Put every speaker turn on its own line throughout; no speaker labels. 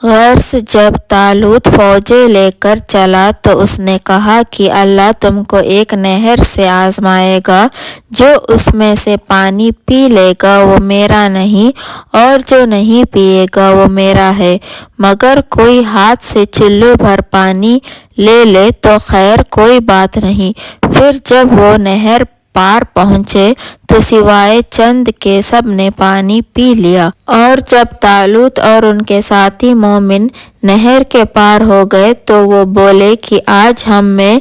غرض جب طالوت فوجیں لے کر چلا تو اس نے کہا کہ اللہ تم کو ایک نہر سے آزمائے گا، جو اس میں سے پانی پی لے گا وہ میرا نہیں، اور جو نہیں پیے گا وہ میرا ہے، مگر کوئی ہاتھ سے چلو بھر پانی لے لے تو خیر کوئی بات نہیں۔ پھر جب وہ نہر پار پہنچے تو سوائے چند کے سب نے پانی پی لیا۔ اور جب طالوت اور ان کے ساتھی مومن نہر کے پار ہو گئے تو وہ بولے کہ آج ہم میں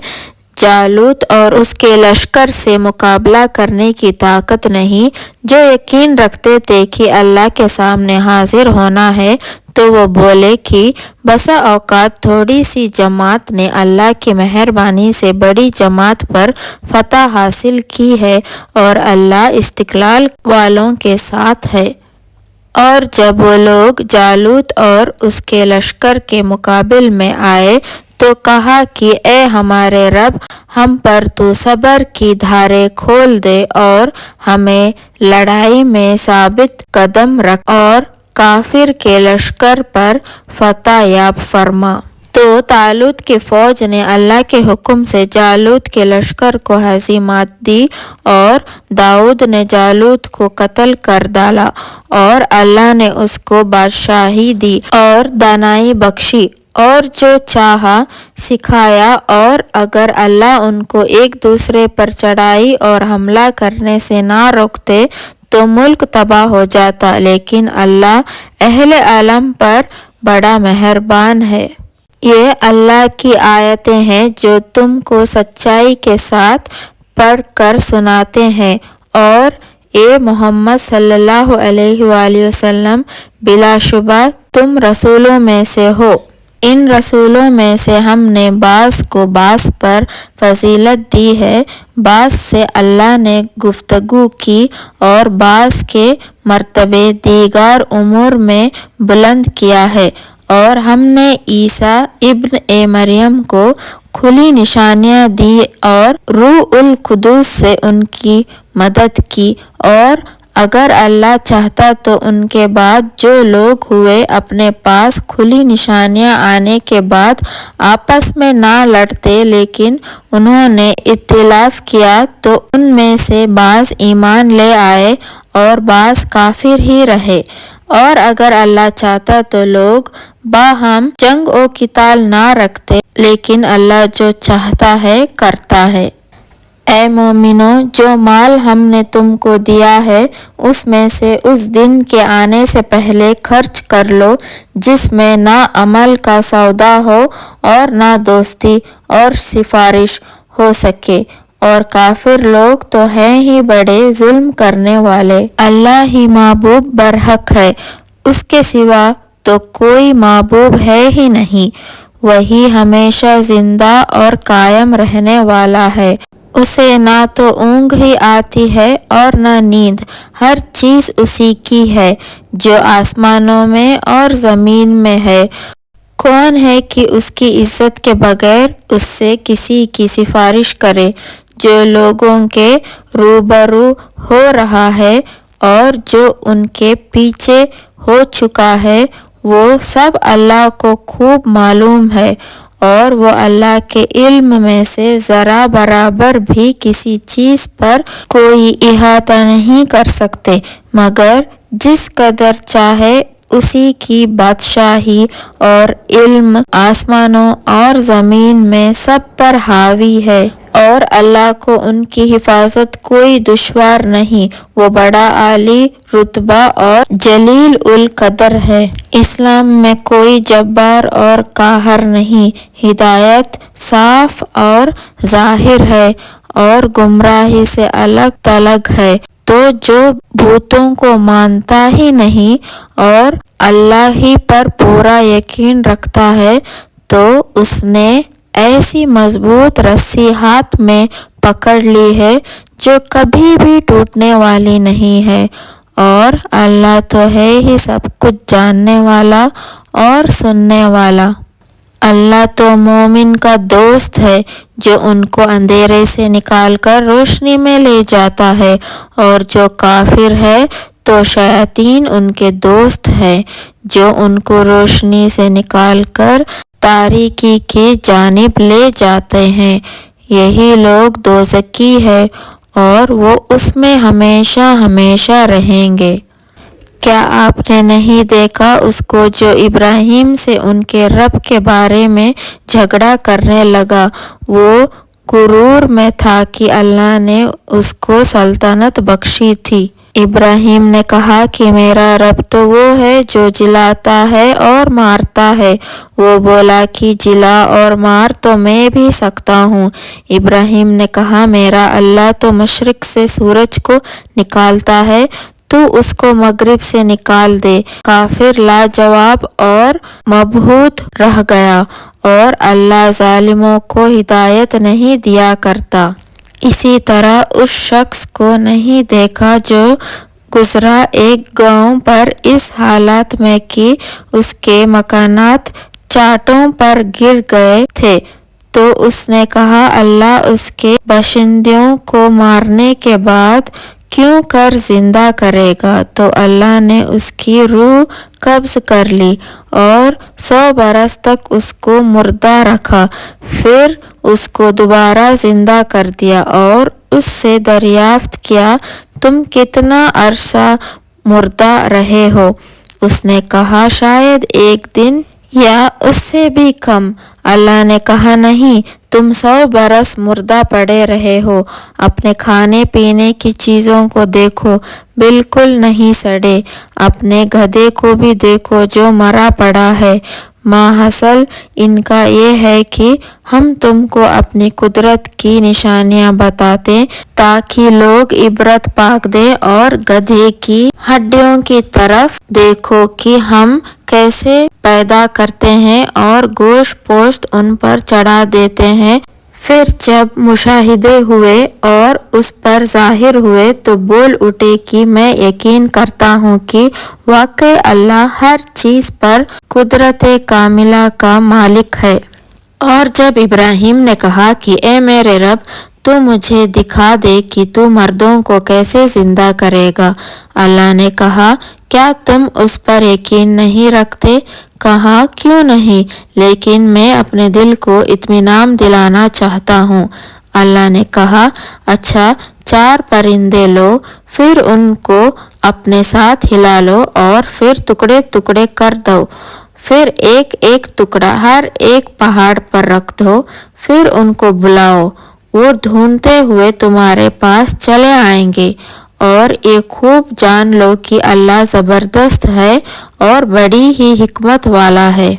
جالوت اور اس کے لشکر سے مقابلہ کرنے کی طاقت نہیں۔ جو یقین رکھتے تھے کہ اللہ کے سامنے حاضر ہونا ہے تو وہ بولے کہ بسا اوقات تھوڑی سی جماعت نے اللہ کی مہربانی سے بڑی جماعت پر فتح حاصل کی ہے، اور اللہ استقلال والوں کے ساتھ ہے۔ اور جب وہ لوگ جالوت اور اس کے لشکر کے مقابل میں آئے تو کہا کہ اے ہمارے رب، ہم پر تو صبر کی دھاریں کھول دے اور ہمیں لڑائی میں ثابت قدم رکھ اور کافر کے لشکر پر فتح یاب فرما۔ تو طالوت کی فوج نے اللہ کے حکم سے جالوت کے لشکر کو ہزیمت دی، اور داؤد نے جالوت کو قتل کر ڈالا، اور اللہ نے اس کو بادشاہی دی اور دانائی بخشی، اور جو چاہا سکھایا۔ اور اگر اللہ ان کو ایک دوسرے پر چڑھائی اور حملہ کرنے سے نہ روکتے تو ملک تباہ ہو جاتا، لیکن اللہ اہل عالم پر بڑا مہربان ہے۔ یہ اللہ کی آیتیں ہیں جو تم کو سچائی کے ساتھ پڑھ کر سناتے ہیں۔ اور اے محمد صلی اللہ علیہ وآلہ وسلم، بلا شبہ تم رسولوں میں سے ہو۔ ان رسولوں میں سے ہم نے بعض کو بعض پر فضیلت دی ہے، بعض سے اللہ نے گفتگو کی اور بعض کے مرتبے دیگر امور میں بلند کیا ہے۔ اور ہم نے عیسیٰ ابن مریم کو کھلی نشانیاں دی اور روح القدس سے ان کی مدد کی، اور اگر اللہ چاہتا تو ان کے بعد جو لوگ ہوئے اپنے پاس کھلی نشانیاں آنے کے بعد آپس میں نہ لڑتے، لیکن انہوں نے اختلاف کیا تو ان میں سے بعض ایمان لے آئے اور بعض کافر ہی رہے۔ اور اگر اللہ چاہتا تو لوگ باہم جنگ و قتال نہ رکھتے، لیکن اللہ جو چاہتا ہے کرتا ہے۔ اے مومنو، جو مال ہم نے تم کو دیا ہے اس میں سے اس دن کے آنے سے پہلے خرچ کر لو جس میں نہ عمل کا سودا ہو اور نہ دوستی اور سفارش ہو سکے، اور کافر لوگ تو ہیں ہی بڑے ظلم کرنے والے۔ اللہ ہی معبود برحق ہے، اس کے سوا تو کوئی معبود ہے ہی نہیں، وہی ہمیشہ زندہ اور قائم رہنے والا ہے، اسے نہ تو اونگ ہی آتی ہے اور نہ نیند، ہر چیز اسی کی ہے جو آسمانوں میں اور زمین میں ہے۔ کون ہے کہ اس کی عزت کے بغیر اس سے کسی کی سفارش کرے؟ جو لوگوں کے روبرو ہو رہا ہے اور جو ان کے پیچھے ہو چکا ہے وہ سب اللہ کو خوب معلوم ہے، اور وہ اللہ کے علم میں سے ذرا برابر بھی کسی چیز پر کوئی احاطہ نہیں کر سکتے، مگر جس قدر چاہے اسی کی بادشاہی اور علم آسمانوں اور زمین میں سب پر حاوی ہے، اور اللہ کو ان کی حفاظت کوئی دشوار نہیں، وہ بڑا عالی رتبہ اور جلیل القدر ہے۔ اسلام میں کوئی جبار اور قاہر نہیں، ہدایت صاف اور ظاہر ہے اور گمراہی سے الگ تھلگ ہے۔ تو جو بتوں کو مانتا ہی نہیں اور اللہ ہی پر پورا یقین رکھتا ہے تو اس نے ایسی مضبوط رسی ہاتھ میں پکڑ لی ہے جو کبھی بھی ٹوٹنے والی نہیں ہے، اور اللہ تو ہے ہی سب کچھ جاننے والا اور سننے والا۔ اللہ تو مومن کا دوست ہے جو ان کو اندھیرے سے نکال کر روشنی میں لے جاتا ہے، اور جو کافر ہے تو شیاطین ان کے دوست ہیں جو ان کو روشنی سے نکال کر تاریکی کی جانب لے جاتے ہیں۔ یہی لوگ دوزخی ہے اور وہ اس میں ہمیشہ ہمیشہ رہیں گے۔ کیا آپ نے نہیں دیکھا اس کو جو ابراہیم سے ان کے رب کے بارے میں جھگڑا کرنے لگا؟ وہ غرور میں تھا کہ اللہ نے اس کو سلطنت بخشی تھی۔ ابراہیم نے کہا کہ میرا رب تو وہ ہے جو جلاتا ہے اور مارتا ہے۔ وہ بولا کہ جلا اور مار تو میں بھی سکتا ہوں۔ ابراہیم نے کہا میرا اللہ تو مشرق سے سورج کو نکالتا ہے، تو اس کو مغرب سے نکال دے۔ کافر لاجواب اور مبہوت رہ گیا، اور اللہ ظالموں کو ہدایت نہیں دیا کرتا۔ اسی طرح اس شخص کو نہیں دیکھا جو گزرا ایک گاؤں پر اس حالت میں کہ اس کے مکانات چاٹوں پر گر گئے تھے، تو اس نے کہا اللہ اس کے باشندوں کو مارنے کے بعد کیوں کر زندہ کرے گا؟ تو اللہ نے اس کی روح قبض کر لی اور 100 برس تک اس کو مردہ رکھا، پھر اس کو دوبارہ زندہ کر دیا اور اس سے دریافت کیا تم کتنا عرصہ مردہ رہے ہو؟ اس نے کہا شاید 1 دن یا اس سے بھی کم۔ اللہ نے کہا نہیں، تم 100 برس مردہ پڑے رہے ہو۔ اپنے کھانے پینے کی چیزوں کو دیکھو، بالکل نہیں سڑے۔ اپنے گدھے کو بھی دیکھو جو مرا پڑا ہے۔ ماحصل ان کا یہ ہے کہ ہم تم کو اپنی قدرت کی نشانیاں بتاتے تاکہ لوگ عبرت پاک دیں، اور گدھے کی ہڈیوں کی طرف دیکھو کہ ہم کیسے پیدا کرتے ہیں اور گوشت پوشت ان پر چڑھا دیتے ہیں۔ پھر جب مشاہدے ہوئے اور اس پر ظاہر ہوئے تو بول اٹھے کہ میں یقین کرتا ہوں کہ واقعی اللہ ہر چیز پر قدرت کاملہ کا مالک ہے۔ اور جب ابراہیم نے کہا کہ اے میرے رب، تو مجھے دکھا دے کہ تو مردوں کو کیسے زندہ کرے گا۔ اللہ نے کہا کیا تم اس پر یقین نہیں رکھتے؟ کہا کیوں نہیں، لیکن میں اپنے دل کو اطمینان دلانا چاہتا ہوں۔ اللہ نے کہا اچھا، 4 پرندے لو، پھر ان کو اپنے ساتھ ہلا لو اور پھر ٹکڑے ٹکڑے کر دو، پھر ایک ایک ٹکڑا ہر ایک پہاڑ پر رکھ دو، پھر ان کو بلاؤ، وہ ڈھونڈتے ہوئے تمہارے پاس چلے آئیں گے۔ اور یہ خوب جان لو کہ اللہ زبردست ہے اور بڑی ہی حکمت والا ہے۔